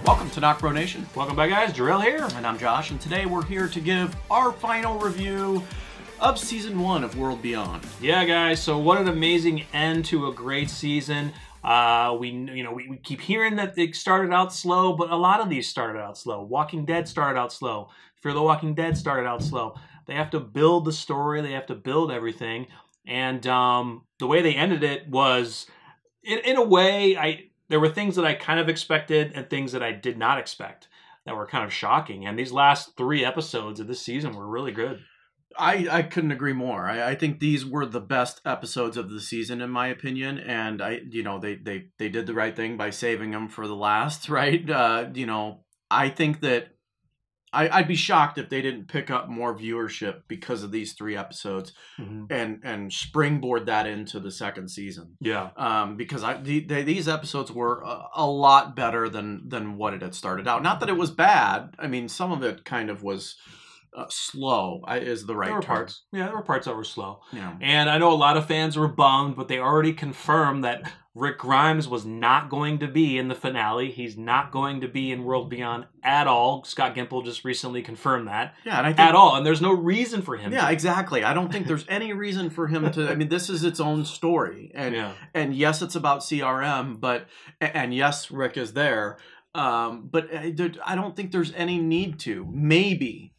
Welcome to NocBro Nation. Welcome back, guys. Jarrell here. And I'm Josh, and today we're here to give our final review of Season 1 of World Beyond. Yeah, guys, so what an amazing end to a great season. We keep hearing that they started out slow, but a lot of these started out slow. Walking Dead started out slow. Fear the Walking Dead started out slow. They have to build the story. They have to build everything. And the way they ended it was, in a way, there were things that I kind of expected and things that I did not expect that were kind of shocking. And these last 3 episodes of this season were really good. I couldn't agree more. I think these were the best episodes of the season, in my opinion. And they did the right thing by saving them for the last, right? I think that I'd be shocked if they didn't pick up more viewership because of these 3 episodes and springboard that into the second season. Yeah. Because these episodes were a lot better than what it had started out. Not that it was bad. I mean, some of it kind of was slow is the right term. Parts. Yeah, there were parts that were slow. Yeah. And I know a lot of fans were bummed, but they already confirmed that Rick Grimes was not going to be in the finale. He's not going to be in World Beyond at all. Scott Gimple just recently confirmed that. Yeah, and I think, at all. And there's no reason for him to. Exactly. I don't think there's any reason for him to. I mean, this is its own story. And yes, it's about CRM, and yes, Rick is there. But I don't think there's any need to.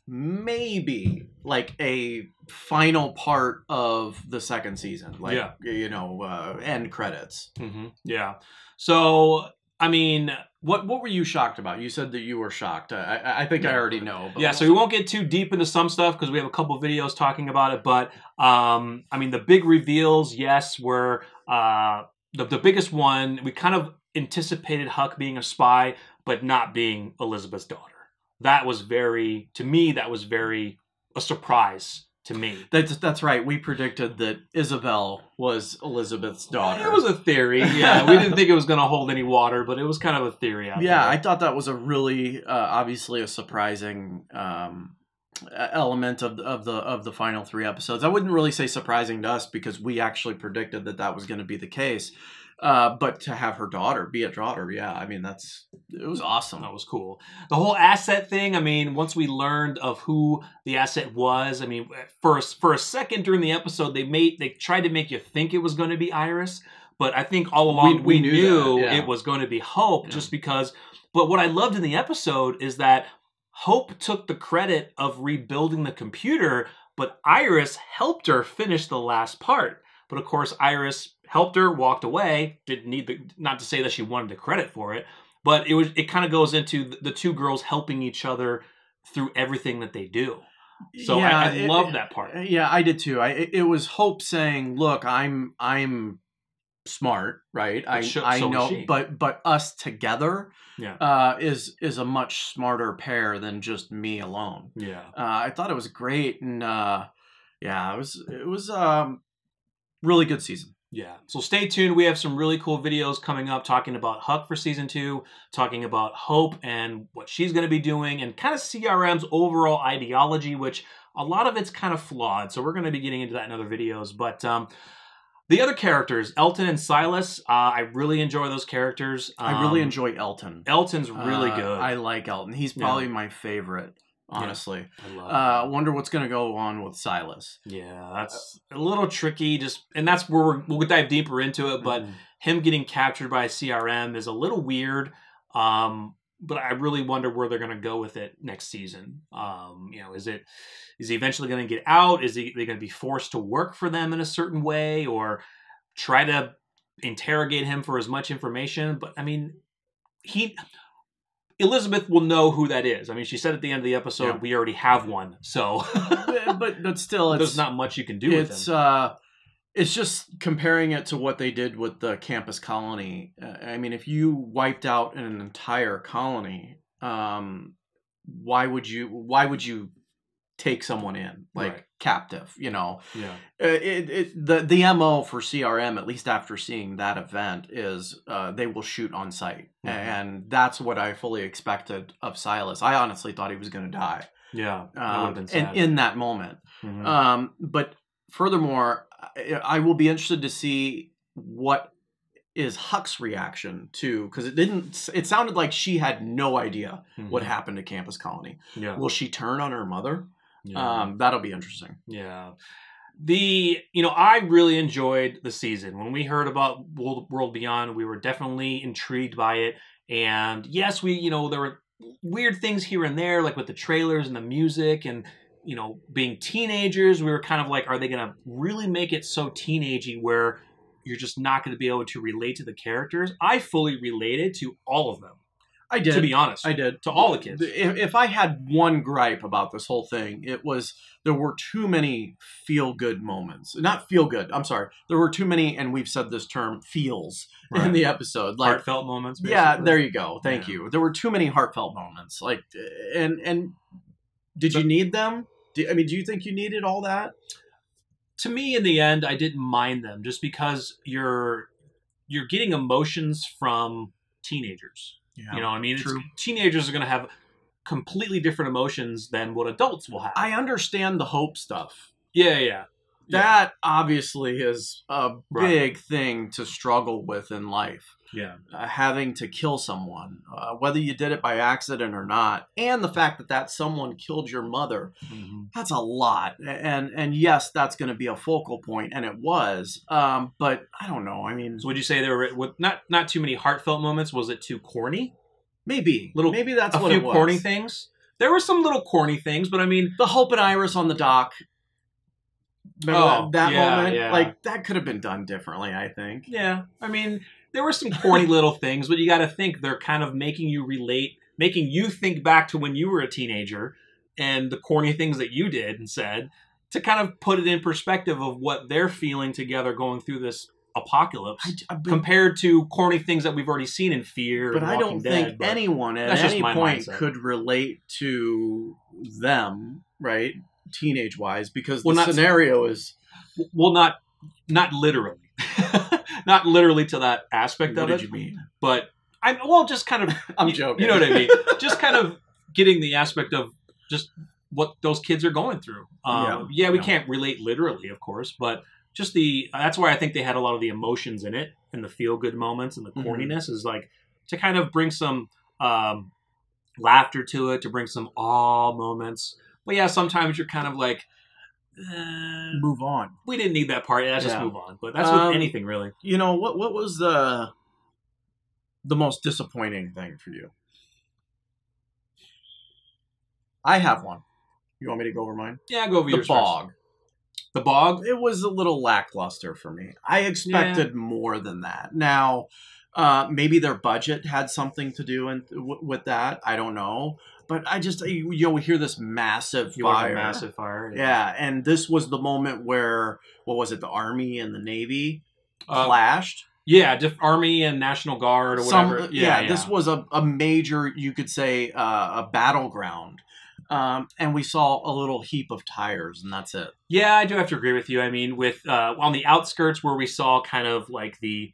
Maybe like a final part of the second season, like end credits. Yeah. So I mean, what were you shocked about? You said that you were shocked. I think I already know. But yeah. So we won't get too deep into some stuff because we have a couple videos talking about it. But I mean, the big reveals, yes, were the biggest one. We kind of anticipated Huck being a spy, but not being Elizabeth's daughter. That was very a surprise to me. That's right. We predicted that Isabel was Elizabeth's daughter. It was a theory. Yeah, we didn't think it was going to hold any water, but it was kind of a theory out there. Yeah, I thought that was a really obviously a surprising element of the final 3 episodes. I wouldn't really say surprising to us because we actually predicted that was going to be the case. But to have her daughter be a daughter, yeah, I mean, it was awesome. That was cool. The whole asset thing, I mean, once we learned of who the asset was, I mean, for a second during the episode, they tried to make you think it was going to be Iris, but I think all along we knew it was going to be Hope just because. But what I loved in the episode is that Hope took the credit of rebuilding the computer, but Iris helped her finish the last part. But of course, Iris helped her, walked away. Didn't need not to say that she wanted the credit for it, but it kind of goes into the 2 girls helping each other through everything that they do. So yeah, I love that part. Yeah, I did too. It was Hope saying, "Look, I'm smart, right? I know, but us together, is a much smarter pair than just me alone." Yeah, I thought it was great, and it was really good season. Yeah, so stay tuned. We have some really cool videos coming up talking about Huck for Season 2, talking about Hope and what she's going to be doing, and kind of CRM's overall ideology, which a lot of it's kind of flawed. So we're going to be getting into that in other videos. But the other characters, Elton and Silas, I really enjoy those characters. I really enjoy Elton. Elton's really good. I like Elton. He's probably my favorite. Honestly, I wonder what's going to go on with Silas. Yeah, that's a little tricky. And that's where we'll dive deeper into it. But him getting captured by CRM is a little weird. But I really wonder where they're going to go with it next season. Is he eventually going to get out? Is they going to be forced to work for them in a certain way, or try to interrogate him for as much information? But I mean, Elizabeth will know who that is. I mean, she said at the end of the episode, we already have one. So, but still, there's not much you can do with him. It's just comparing it to what they did with the campus colony. I mean, if you wiped out an entire colony, why would you take someone in captive? The MO for CRM, at least after seeing that event, is they will shoot on sight, and that's what I fully expected of Silas. I honestly thought he was going to die. Yeah, that would have been sad. in that moment. But furthermore, I will be interested to see what is Huck's reaction to, because it sounded like she had no idea what happened to Campus Colony. Yeah. Will she turn on her mother? Yeah. That'll be interesting. Yeah. I really enjoyed the season. When we heard about World Beyond, we were definitely intrigued by it. And yes, there were weird things here and there, like with the trailers and the music and, being teenagers, we were kind of like, are they going to really make it so teenagey where you're just not going to be able to relate to the characters? I fully related to all of them. I did. To be honest. I did. To all the kids. If I had one gripe about this whole thing, it was there were too many feel-good moments. Not feel-good, I'm sorry. There were too many, and we've said this term, feels, in the episode. Like, heartfelt moments, basically. Yeah, there you go. Thank you. There were too many heartfelt moments. Like, and did you need them? Do you think you needed all that? To me, in the end, I didn't mind them, just because you're getting emotions from teenagers. Yeah, you know what I mean? True. Teenagers are going to have completely different emotions than what adults will have. I understand the hope stuff. Yeah. That obviously is a big thing to struggle with in life. Yeah. Having to kill someone, whether you did it by accident or not, and the fact that someone killed your mother, that's a lot. And yes, that's going to be a focal point, and it was. But I don't know. So would you say there were not too many heartfelt moments? Was it too corny? Maybe that's what it was. A few corny things. There were some little corny things, but the Hope and Iris on the dock. Remember that moment? Yeah. Like, that could have been done differently, I think. Yeah. There were some corny little things, but you got to think they're kind of making you relate, making you think back to when you were a teenager and the corny things that you did and said to kind of put it in perspective of what they're feeling together going through this apocalypse compared to corny things that we've already seen in Fear. But I don't think anyone at any point could relate to them, right? Teenage-wise, because the scenario is... Well, not literally. Not literally to that aspect of it. What did you mean? But, just kind of... I'm joking. You know what I mean? Just kind of getting the aspect of just what those kids are going through. We can't relate literally, of course, but just that's why I think they had a lot of the emotions in it, and the feel-good moments and the corniness is like to kind of bring some laughter to it, to bring some awe moments. But yeah, sometimes you're kind of like, move on. We didn't need that part. Let's just move on. But that's with anything, really. What was the most disappointing thing for you? I have one. You want me to go over mine? Yeah, go over yours. The bog. The bog? It was a little lackluster for me. I expected more than that. Now, maybe their budget had something to do with that. I don't know. But I just, we hear this massive fire. Massive fire. Yeah, and this was the moment where, what was it, the Army and the Navy clashed? Yeah, Army and National Guard or whatever. This was a major, you could say, a battleground. And we saw a little heap of tires, and that's it. Yeah, I do have to agree with you. With on the outskirts where we saw kind of like the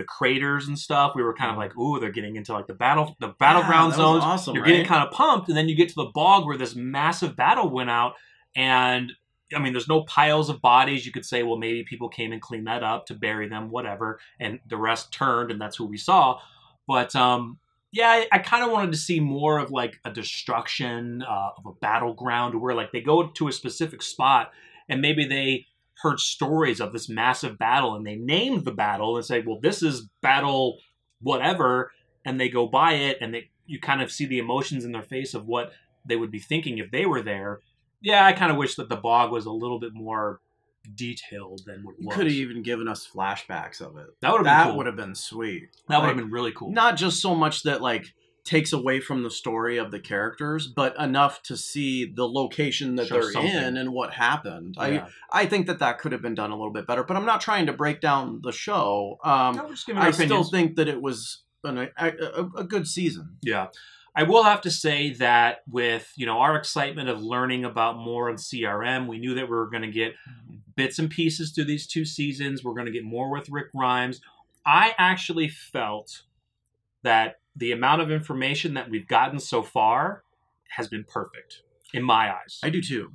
craters and stuff, we were kind of like, ooh, they're getting into like the battleground zones. Awesome, You're getting kind of pumped, and then you get to the bog where this massive battle went out, and there's no piles of bodies. You could say, well, maybe people came and cleaned that up to bury them, whatever, and the rest turned, and that's who we saw. But I kind of wanted to see more of like a destruction of a battleground where like they go to a specific spot and maybe they heard stories of this massive battle and they named the battle and say, well, this is battle whatever, and they go by it and you kind of see the emotions in their face of what they would be thinking if they were there. Yeah, I kind of wish that the bog was a little bit more detailed than what it was. You could have even given us flashbacks of it. That would have been cool. Would have been sweet. That would have been really cool. Not just so much that like takes away from the story of the characters, but enough to see the location that they're in and what happened. Yeah. I think that could have been done a little bit better, but I'm not trying to break down the show. I still think that it was a good season. Yeah. I will have to say that with, our excitement of learning about more of CRM, we knew that we were going to get bits and pieces through these 2 seasons. We're going to get more with Rick Grimes. I actually felt that the amount of information that we've gotten so far has been perfect in my eyes. I do too.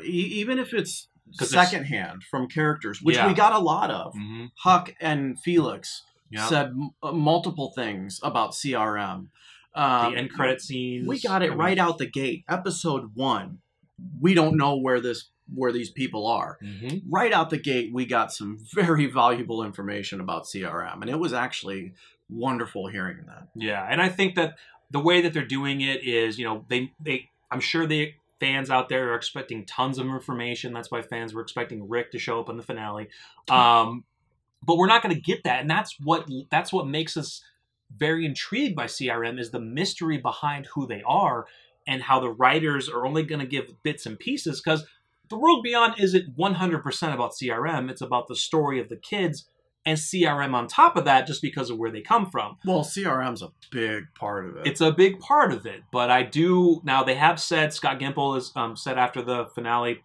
Even if it's secondhand from characters, which we got a lot of. Huck and Felix said multiple things about CRM. The end credit scenes. We got it right out the gate. Episode 1. We don't know where these people are. Right out the gate, we got some very valuable information about CRM, and it was actually wonderful hearing that. Yeah, and I think that the way that they're doing it is, I'm sure the fans out there are expecting tons of information. That's why fans were expecting Rick to show up in the finale. But we're not going to get that, and that's what makes us very intrigued by CRM, is the mystery behind who they are and how the writers are only going to give bits and pieces, because The World Beyond isn't 100% about CRM. It's about the story of the kids and CRM on top of that, just because of where they come from. Well, CRM's a big part of it. It's a big part of it. But now they have said, Scott Gimple has said after the finale,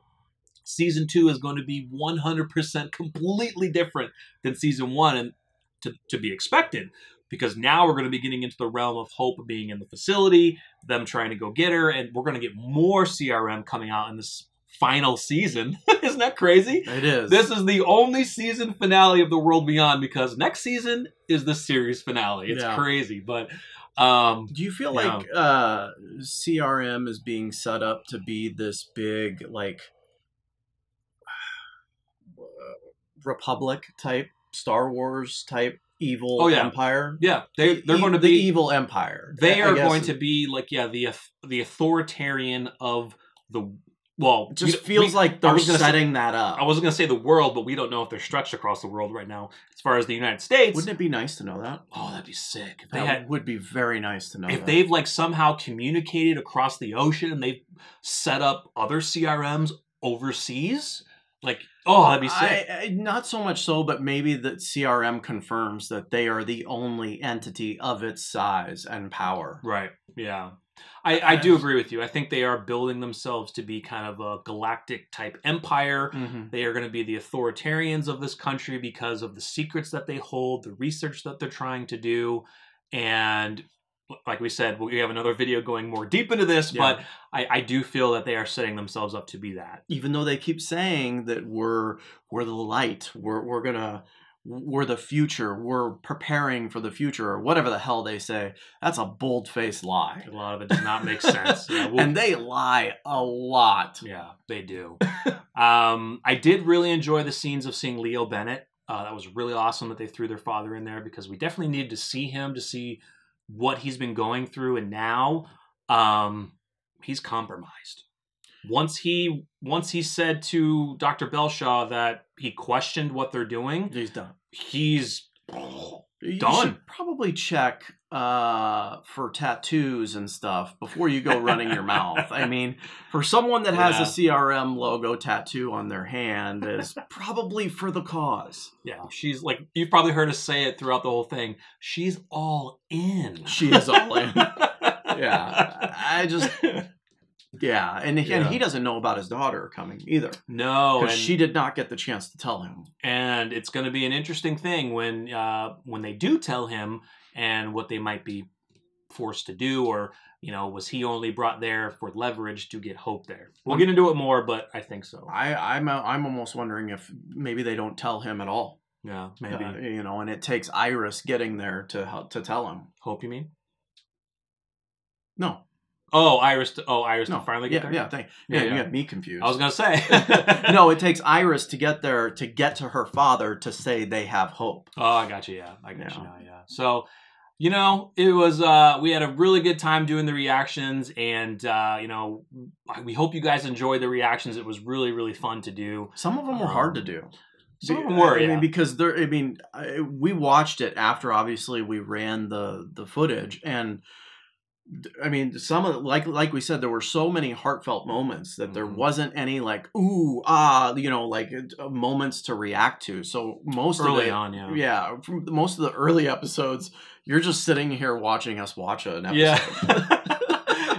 Season 2 is going to be 100% completely different than Season 1, and to be expected. Because now we're going to be getting into the realm of Hope being in the facility, them trying to go get her, and we're going to get more CRM coming out in this final season. Isn't that crazy? It is. This is the only season finale of The World Beyond, because next season is the series finale. It's crazy. But do you feel like CRM is being set up to be this big, like, Republic type, Star Wars type evil empire? Yeah, they're going to be the evil empire. They are going to be like the authoritarian of the. Well, it just feels like they're setting that up. I wasn't going to say the world, but we don't know if they're stretched across the world right now. As far as the United States, wouldn't it be nice to know that? Oh, that'd be sick. That would be very nice to know. If they've like somehow communicated across the ocean and they've set up other CRMs overseas. Like, oh, that'd be sick. Not so much so, but maybe that CRM confirms that they are the only entity of its size and power. Right. Yeah. I do agree with you. I think they are building themselves to be kind of a galactic type empire. They are going to be the authoritarians of this country because of the secrets that they hold, the research that they're trying to do. And like we said, we have another video going more deep into this, but I do feel that they are setting themselves up to be that. Even though they keep saying that we're the light, we're the future, we're preparing for the future, or whatever the hell they say. That's a bold-faced lie. A lot of it does not make sense. And they lie a lot. Yeah, they do. I did really enjoy the scenes of seeing Leo Bennett. That was really awesome that they threw their father in there, because we definitely needed to see him, to see what he's been going through, and now he's compromised. Once he said to Dr. Belshaw that he questioned what they're doing, he's done. He's you done. Should probably check for tattoos and stuff before you go running your mouth. I mean, for someone that has a CRM logo tattoo on their hand, is probably for the cause. Yeah, she's like, you've probably heard us say it throughout the whole thing. She's all in. She is all in. Yeah, and he doesn't know about his daughter coming either. No, because she did not get the chance to tell him. And it's going to be an interesting thing when they do tell him, and what they might be forced to do, or was he only brought there for leverage to get Hope there? We'll get into it more, but I think so. I'm almost wondering if maybe they don't tell him at all. Yeah, maybe. And it takes Iris getting there to tell him. Hope, you mean? No. Oh, Iris to finally get there? You got me confused. I was going to say. No, it takes Iris to get there, to get to her father, to say they have hope. Oh, I got you, I got you now, So, it was, we had a really good time doing the reactions, and, we hope you guys enjoyed the reactions. It was really, really fun to do. Some of them were hard to do. Some of them were, I mean, because we watched it after, obviously, we ran the footage, and I mean, some of like we said, there were so many heartfelt moments that there wasn't any like ooh moments to react to. So most early of it, on, from most of the early episodes, you're just sitting here watching us watch an episode.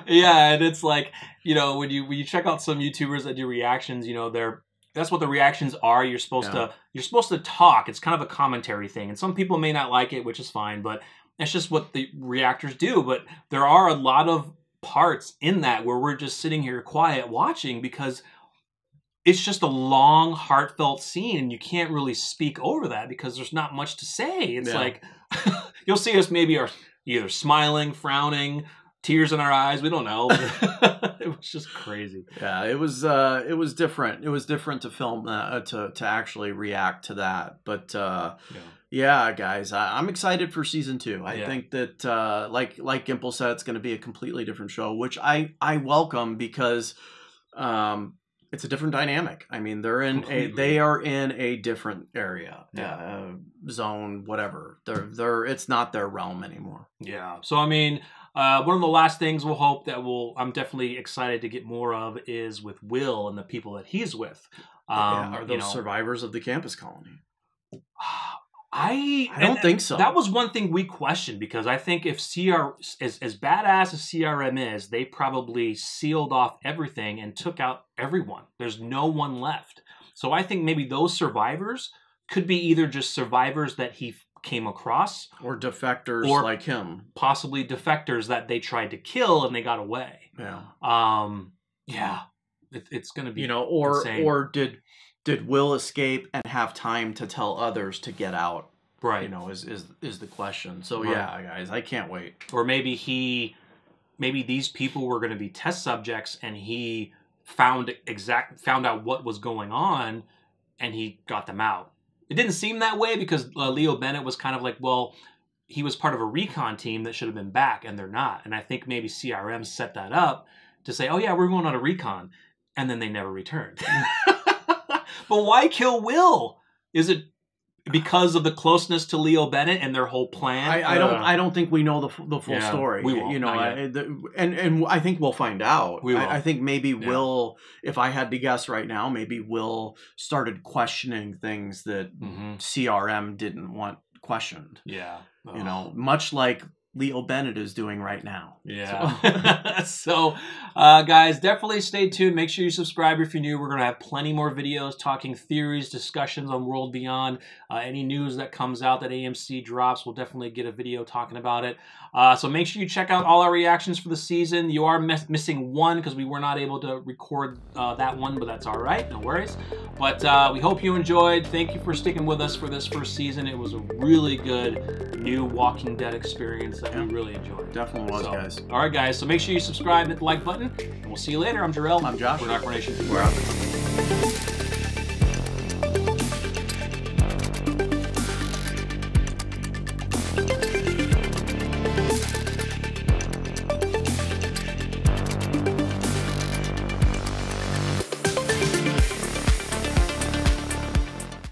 Yeah, and it's like when you check out some YouTubers that do reactions, that's what the reactions are. You're supposed to talk. It's kind of a commentary thing, and some people may not like it, which is fine, but that's just what the reactors do. But there are a lot of parts in that where we're just sitting here quiet watching, because it's just a long, heartfelt scene, and you can't really speak over that because there's not much to say. It's like you'll see us maybe are either smiling, frowning, tears in our eyes. We don't know. It was just crazy. Yeah, it was different. It was different to film to actually react to that. But yeah, guys, I'm excited for season 2. I think that like Gimple said, it's going to be a completely different show, which I welcome because it's a different dynamic. I mean, they are in a different area, zone, whatever. It's not their realm anymore. Yeah. So I mean, one of the last things we'll hope that I'm definitely excited to get more of is with Will and the people that he's with. Are those survivors of the campus colony? I don't think so. That was one thing we questioned, because I think if as badass as CRM is, they probably sealed off everything and took out everyone. There's no one left. So I think maybe those survivors could be either just survivors that he came across, or defectors like him, possibly defectors that they tried to kill and they got away. It's gonna be insane. or did Will escape and have time to tell others to get out? Right. Is the question. So yeah, guys, I can't wait. Or maybe these people were going to be test subjects, and he found out what was going on, and he got them out. It didn't seem that way, because Leo Bennett was kind of like, well, he was part of a recon team that should have been back, and they're not. And I think maybe CRM set that up to say, oh yeah, we're going on a recon, and then they never returned. But why kill Will? Is it because of the closeness to Leo Bennett and their whole plan? I don't think we know the full story. We won't. And I think we'll find out. I think maybe Will, if I had to guess right now, maybe Will started questioning things that CRM didn't want questioned. Yeah. Much like Leo Bennett is doing right now. Yeah. So, guys, definitely stay tuned. Make sure you subscribe if you're new. We're going to have plenty more videos talking theories, discussions on World Beyond. Any news that comes out that AMC drops, we'll definitely get a video talking about it. So make sure you check out all our reactions for the season. You are missing one because we were not able to record that one, but that's all right. No worries. But we hope you enjoyed. Thank you for sticking with us for this first season. It was a really good new Walking Dead experience that we really enjoyed. Definitely was, guys. All right, guys. So make sure you subscribe, hit the like button, and we'll see you later. I'm Jarrell. I'm Josh. We're NocBro Nation. We're out.